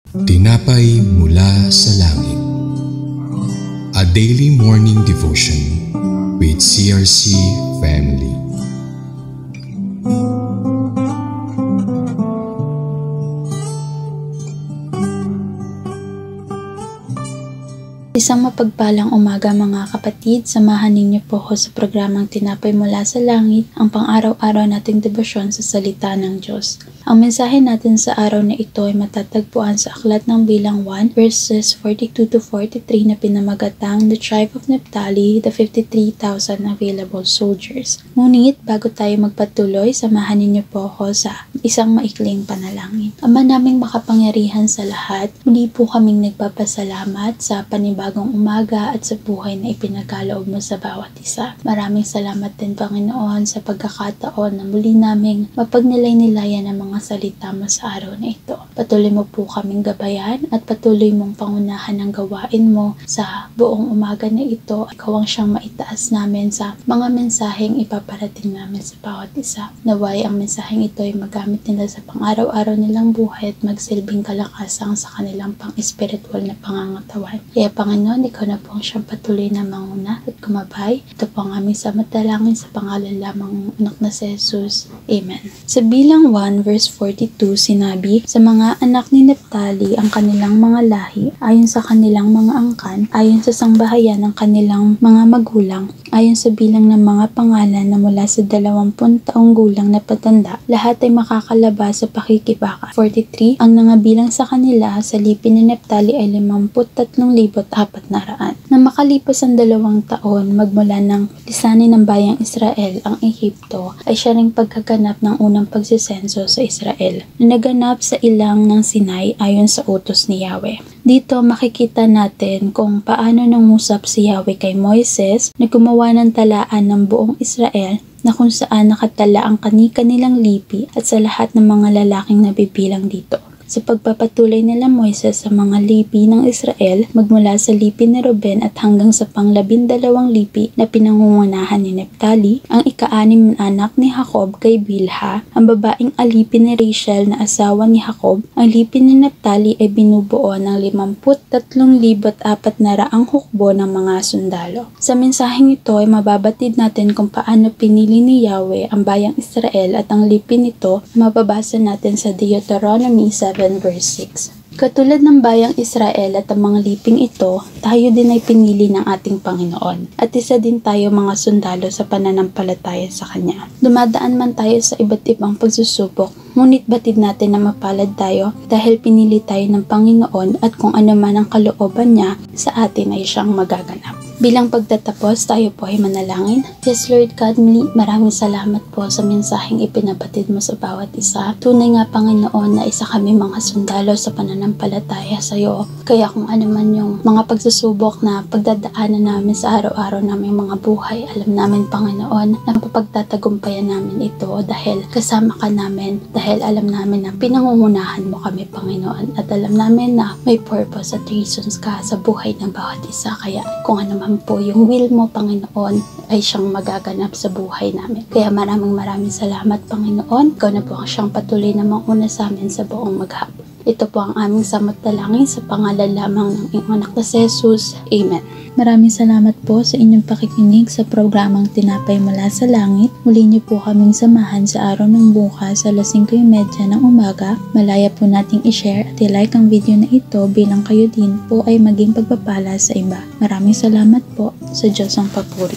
Tinapay mula sa langit. A daily morning devotion with CRC family. Isang mapagpalang umaga mga kapatid, samahan ninyo po ako sa programang Tinapay Mula sa Langit, ang pang-araw-araw nating debosyon sa salita ng Diyos. Ang mensahe natin sa araw na ito ay matatagpuan sa Aklat ng Bilang 1 verses 42 to 43 na pinamagatang The Tribe of Naphtali, the 53,000 available soldiers. Ngunit bago tayo magpatuloy, samahan ninyo po ako sa isang maikling panalangin. Ama naming makapangyarihan sa lahat, muli po kaming nagpapasalamat sa panibagong umaga at sa buhay na ipinagkaloob mo sa bawat isa. Maraming salamat din Panginoon sa pagkakataon na muli naming mapagnilay-nilayan ang mga salita mo sa araw na ito. Patuloy mo po kaming gabayan at patuloy mong pangunahan ang gawain mo sa buong umaga na ito. Ikaw ang siyang maitaas namin sa mga mensaheng ipaparating namin sa bawat isa. Naway ang mensaheng ito ay magamit nila sa pang-araw-araw nilang buhay at magsilbing kalakasan sa kanilang pang-espiritual na pangangatawan. Kaya Panginoon, ikaw na po ang siyang patuloy na manguna at kumabay. Ito po ang aming samatalangin sa pangalan lamang ng anak na si Jesus. Amen. Sa Bilang 1 verse 42 sinabi, sa mga anak ni Naphtali ang kanilang mga lahi, ayon sa kanilang mga angkan, ayon sa sangbahayan ng kanilang mga magulang, ayon sa bilang ng mga pangalan na mula sa 20 taong gulang na patanda, lahat ay makakalabas sa pakikibaka. 43, ang nangabilang sa kanila sa lipi ni Naphtali ay 53,400. Nang makalipas ang 2 taon magmula ng lisanin ng bayang Israel ang Ehipto, ay siya ring pagkaganap ng unang pagsisenso sa Israel na naganap sa ilang ng Sinai ayon sa utos ni Yahweh. Dito makikita natin kung paano nangusap si Yahweh kay Moises na gumawa ng talaan ng buong Israel na kung saan nakatala ang kani-kanilang lipi at sa lahat ng mga lalaking nabibilang dito. Sa pagpapatuloy nila Moises sa mga lipi ng Israel magmula sa lipi ni Ruben at hanggang sa pang-12 lipi na pinangungunahan ni Naphtali, ang ika-6 na anak ni Jacob kay Bilha, ang babaeng alipin ni Rachel na asawa ni Jacob, ang lipi ni Naphtali ay binubuo ng 53,400 hukbo ng mga sundalo. Sa mensaheng ito ay mababatid natin kung paano pinili ni Yahweh ang bayang Israel at ang lipi nito mababasa natin sa Deuteronomy 7 verse 6. Katulad ng bayang Israel at ang mga liping ito, tayo din ay pinili ng ating Panginoon at isa din tayo mga sundalo sa pananampalataya sa Kanya. Dumadaan man tayo sa iba't ibang pagsusubok, ngunit batid natin na mapalad tayo dahil pinili tayo ng Panginoon at kung ano man ang kalooban niya sa atin ay siyang magaganap. Bilang pagtatapos, tayo po ay manalangin. Yes Lord God, maraming salamat po sa mensaheng ipinabatid mo sa bawat isa. Tunay nga Panginoon na isa kami mga sundalo sa pananampalataya sa iyo. Kaya kung ano man yung mga pagsusubok na pagdadaanan namin sa araw-araw naming mga buhay, alam namin Panginoon na mapagtatagumpayan namin ito dahil kasama ka namin, dahil alam namin na pinangungunahan mo kami Panginoon at alam namin na may purpose at reasons ka sa buhay ng bawat isa. Kaya kung ano man po yung will mo Panginoon ay siyang magaganap sa buhay namin. Kaya maraming salamat Panginoon. Ikaw na po ang siyang patuloy na manguna sa amin sa buong maghapon. Ito po ang aming samatalangin sa pangalan lamang ng iyong anak na si Jesus. Amen. Maraming salamat po sa inyong pakikinig sa programang Tinapay Mula sa Langit. Muli niyo po kaming samahan sa araw ng bukas sa 5:30 ng umaga. Malaya po nating i-share at i-like ang video na ito bilang kayo din po ay maging pagpapala sa iba. Maraming salamat po. Sa Diyos ang papuri.